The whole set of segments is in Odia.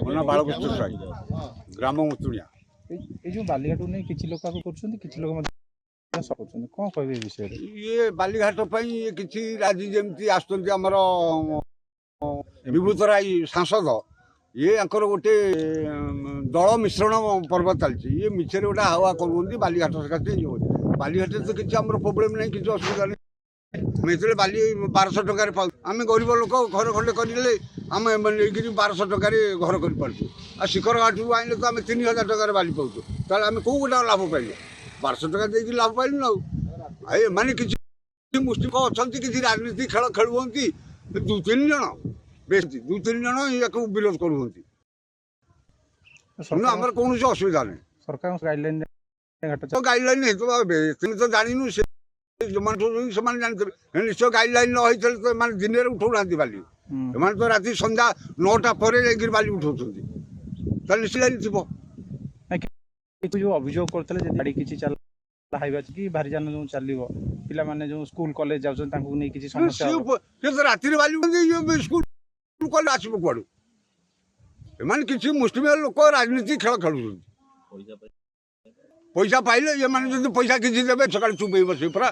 ମୋ ନାଁ ବାଳକୃଷ୍ଣ ସାହି, ଗ୍ରାମ ମୁତୁଣିଆ। এই যে বালিঘাট নেই কিছু লোক করছেন, কিছু লোক କରୁଛନ୍ତି, କ'ଣ କହିବେ ଏ ବିଷୟରେ? ଇଏ ବାଲିଘାଟ ପାଇଁ କିଛି ରାଜି ଯେମିତି ଆସୁଛନ୍ତି ଆମର ବିଭୂତ ରାୟ ସାଂସଦ, ଇଏ ଆଙ୍କର ଗୋଟେ ଦଳ ମିଶ୍ରଣ ପର୍ବ ଚାଲିଛି। ଇଏ ମିଛରେ ଗୋଟେ ହାୱା କରୁଛନ୍ତି ବାଲିଘାଟ ସକାଶେ। ଇଏ ହେଉଛି ବାଲିଘାଟରେ ତ କିଛି ଆମର ପ୍ରୋବ୍ଲେମ୍ ନାହିଁ, କିଛି ଅସୁବିଧା ନାହିଁ। ଆମେ ଯେତେବେଳେ ବାଲି 1200 ଟଙ୍କାରେ ପାଉ, ଆମେ ଗରିବ ଲୋକ ଘର ଖଣ୍ଡେ କରିଦେଲେ ଆମେ ନେଇକିରି 1200 ଟଙ୍କାରେ ଘର କରିପାରୁଛୁ। ଆଉ ଶିଖର ଘାଟରୁ ଆଣିଲେ ତ ଆମେ 3000 ଟଙ୍କାରେ ବାଲି ପାଉଛୁ। ତାହେଲେ ଆମେ କେଉଁ ଗୋଟେ ଲାଭ ପାଇଲେ? 1200 ଟଙ୍କା ଦେଇକି ଲାଭ ପାଇଲୁ ଆଉ। ଏମାନେ କିଛି ମୁଷ୍ଟିକ ଅଛନ୍ତି, କିଛି ରାଜନୀତି ଖେଳ ଖେଳୁଛନ୍ତି 2-3 ଜଣ, ବେଶୀ 2-3 ଜଣ ୟାକୁ ବିରୋଧ କରୁଛନ୍ତି। ଆମର କୌଣସି ଅସୁବିଧା ନାହିଁ। ସରକାରଙ୍କ ଗାଇଡଲାଇନ୍ ଗାଇଡଲାଇନ୍ ହେଇଥିବ, ଏତେ ତ ଜାଣିନୁ। ସେମାନେ ଜାଣିଥିବେ, ନିଶ୍ଚୟ ଗାଇଡଲାଇନ୍ ନ ହେଇଥିଲେ ତ ଏମାନେ ଦିନରେ ଉଠଉନାହାନ୍ତି ବାଲି। ଏମାନେ ତ ରାତି ସନ୍ଧ୍ୟା 9ଟା ପରେ ଯାଇକିରି ବାଲି ଉଠଉଛନ୍ତି। ତାହେଲେ ନିଶ୍ଚୟ ଥିବ। ଯେଉଁ ଅଭିଯୋଗ କରୁଥିଲେ ଯେ ଗାଡ଼ି କିଛି ହାଇୱେ କି ଭାରିଯାନ ଯେଉଁ ଚାଲିବ, ପିଲାମାନେ ଯେଉଁ ସ୍କୁଲ କଲେଜ ଯାଉଛନ୍ତି ତାଙ୍କୁ ନେଇ କିଛି ସମସ୍ୟା ରାତିରେ ବାଲି ସ୍କୁଲ କଲେଜ ଆସିବ କୁଆଡୁ? ଏମାନେ କିଛି ମୁଷ୍ଟିମେୟ ଲୋକ ରାଜନୀତି ଖେଳ ଖେଳୁଛନ୍ତି। ପଇସା ପାଇଲେ ଏମାନେ ଯଦି ପଇସା କିଛି ଦେବେ ସକାଳେ ଚୁପେଇ ବସିବେ ପରା।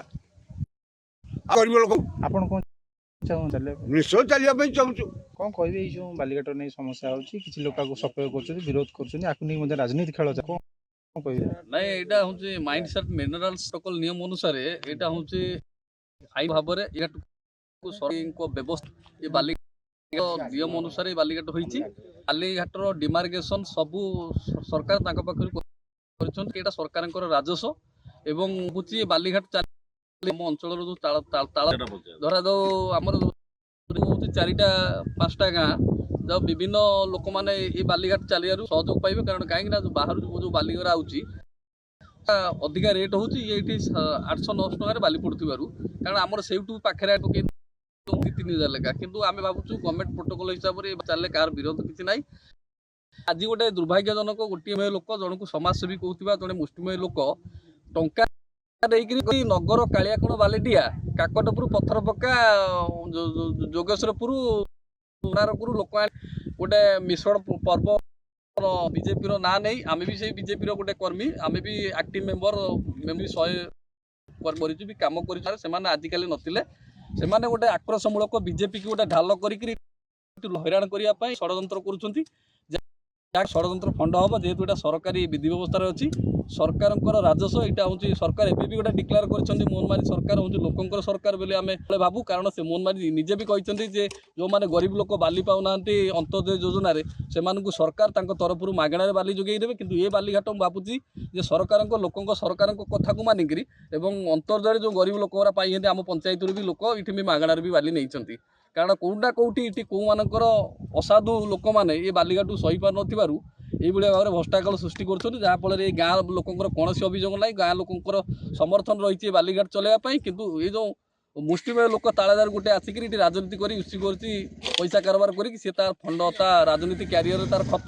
ଗରିବ ଲୋକ ଆପଣ କ'ଣ ନିଶ୍ଚୟ ଚାଲିବା ପାଇଁ ଚାହୁଁଛୁ। କ'ଣ କହିବେ? ଏଇ ଯେଉଁ ବାଲିଘାଟ ନେଇ ସମସ୍ୟା ହେଉଛି, କିଛି ଲୋକ ସକ୍ରିୟ କରୁଛନ୍ତି, ବିରୋଧ କରୁଛନ୍ତି, ଆକୁ ନେଇ ମଧ୍ୟ ରାଜନୀତି ଖେଳ କ'ଣ କହିବେ? ନାଇଁ, ଏଇଟା ହଉଛି ମାଇଣ୍ଡ ସେଟ୍ ମିନେରାଲ୍ସ ପ୍ରୋଟୋକଲ୍ ନିୟମ ଅନୁସାରେ ଏଇଟା ହଉଛି ଆଇନ ଭାବରେ ସରକାରଙ୍କ ବ୍ୟବସ୍ଥା। ଏ ବାଲିଘାଟ ନିୟମ ଅନୁସାରେ ବାଲିଘାଟ ହୋଇଛି। ବାଲିଘାଟର ଡିମାର୍କେସନ୍ ସବୁ ସରକାର ତାଙ୍କ ପାଖରେ କରିଛନ୍ତି। ଏଇଟା ସରକାରଙ୍କର ରାଜସ୍ୱ ଏବଂ ହଉଛି ବାଲିଘାଟ ଆମ ଅଞ୍ଚଳର ଯେଉଁ ତାଳ ଧରାଯାଉ ଆମର ହଉଛି 4-5ଟା ଗାଁ ଯାଉ ବିଭିନ୍ନ ଲୋକମାନେ ଏ ବାଲିଘାଟ ଚାଲିବାରୁ ସହଯୋଗ ପାଇବେ। କାରଣ କାହିଁକି ନା ବାହାରୁ ଯେଉଁ ବାଲିଘର ଆଉଛି ଅଧିକା ରେଟ୍ ହେଉଛି, ଏଇଠି 800-900 ଟଙ୍କାରେ ବାଲି ପଡ଼ୁଥିବାରୁ, କାରଣ ଆମର ସେଇଠୁ ପାଖରେ 2-3,000 ଲେଖା। କିନ୍ତୁ ଆମେ ଭାବୁଛୁ ଗଭର୍ଣ୍ଣମେଣ୍ଟ ପ୍ରୋଟୋକଲ୍ ହିସାବରେ ଚାଲିଲେ କାହାର ବିରୋଧ କିଛି ନାହିଁ। ଆଜି ଗୋଟେ ଦୁର୍ଭାଗ୍ୟଜନକ, ଗୋଟିଏ ଲୋକ ଜଣକୁ ସମାଜସେବୀ କହୁଥିବା ଜଣେ ମୁଷ୍ଟିମୟ ଲୋକ ଟଙ୍କା ଦେଇକିରି ନଗର କାଳିଆକଣ ବାଲିଟିଆ କାକଟପୁର ପଥର ପକା ଯୋଗେଶ୍ୱରପୁର ଲୋକ ଗୋଟେ ମିଶ୍ରଣ ପର୍ବ ବିଜେପିର ନାଁ ନେଇ, ଆମେ ବି ସେଇ ବିଜେପିର ଗୋଟେ କର୍ମୀ, ଆମେ ବି ଆକ୍ଟିଭ ମେମ୍ବର 100 କରିଛୁ ବି କାମ କରିଛୁ। ସେମାନେ ଆଜିକାଲି ନଥିଲେ, ସେମାନେ ଗୋଟେ ଆକ୍ରୋଶମୂଳକ ବିଜେପିକୁ ଗୋଟେ ଢାଲ କରିକି ହଇରାଣ କରିବା ପାଇଁ ଷଡ଼ଯନ୍ତ୍ର କରୁଛନ୍ତି। ଷଡ଼ଯନ୍ତ୍ର ଫଣ୍ଡ ହେବ, ଯେହେତୁ ଏଇଟା ସରକାରୀ ବିଧି ବ୍ୟବସ୍ଥାରେ ଅଛି, ସରକାରଙ୍କର ରାଜସ୍ୱ। ଏଇଟା ହେଉଛି ସରକାର ଏବେ ବି ଗୋଟେ ଡିକ୍ଲେୟାର କରିଛନ୍ତି ମୋହନ ମାଝୀ ସରକାର ହେଉଛି ଲୋକଙ୍କର ସରକାର ବୋଲି ଆମେ ଭାବୁ। କାରଣ ସେ ମୋହନ ମାଝୀ ନିଜେ ବି କହିଛନ୍ତି ଯେ ଯେଉଁମାନେ ଗରିବ ଲୋକ ବାଲି ପାଉନାହାନ୍ତି ଅନ୍ତୋଦୟ ଯୋଜନାରେ, ସେମାନଙ୍କୁ ସରକାର ତାଙ୍କ ତରଫରୁ ମାଗଣାରେ ବାଲି ଯୋଗାଇ ଦେବେ। କିନ୍ତୁ ଏ ବାଲିଘାଟ ମୁଁ ଭାବୁଛି ଯେ ସରକାରଙ୍କ କଥାକୁ ମାନିକିରି ଏବଂ ଅନ୍ତର୍ଜୟରେ ଯେଉଁ ଗରିବ ଲୋକଗୁରା ପାଇଛନ୍ତି, ଆମ ପଞ୍ଚାୟତରୁ ବି ଲୋକ ଏଠି ବି ମାଗଣାରେ ବି ବାଲି ନେଇଛନ୍ତି। କାରଣ କେଉଁଠି ନା କେଉଁଠି ଏଠି କେଉଁମାନଙ୍କର ଅସାଧୁ ଲୋକମାନେ ଏ ବାଲିଘାଟକୁ ସହିପାରୁନଥିବାରୁ এইভাবে ভাবে ভ্রষ্টাকল সৃষ্টি করছেন, যাফଳରେ এই ଗାଁ ଲୋକଙ୍କର କୌଣସି ଅଭିଯୋଗ ନାହିଁ। ଗାଁ ଲୋକଙ୍କର ସମର୍ଥନ ରହିଛି ବାଲିଘାଟ ଚଲେଇବା ପାଇଁ। କିନ୍ତୁ ଏଇ ଯେଉଁ ମୁଷ୍ଟିମୟ ଲୋକ ତାଳଦାର ଗୋଟେ ଆସିକିରି ଏଠି ରାଜନୀତି କରି ଉସି କରୁଛି, ପଇସା କାରବାର କରିକି, ସେ ତାର ଫଣ୍ଡ ତା ରାଜନୀତି କ୍ୟାରିୟର ତାର ଖତ।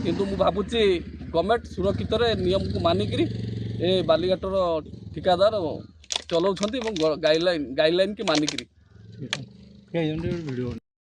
କିନ୍ତୁ ମୁଁ ଭାବୁଛି ଗଭର୍ଣ୍ଣମେଣ୍ଟ ସୁରକ୍ଷିତରେ ନିୟମକୁ ମାନିକିରି ଏ ବାଲିଘାଟର ଠିକାଦାର ଚଲାଉଛନ୍ତି ଏବଂ ଗାଇଡଲାଇନ୍ କି ମାନିକିରି।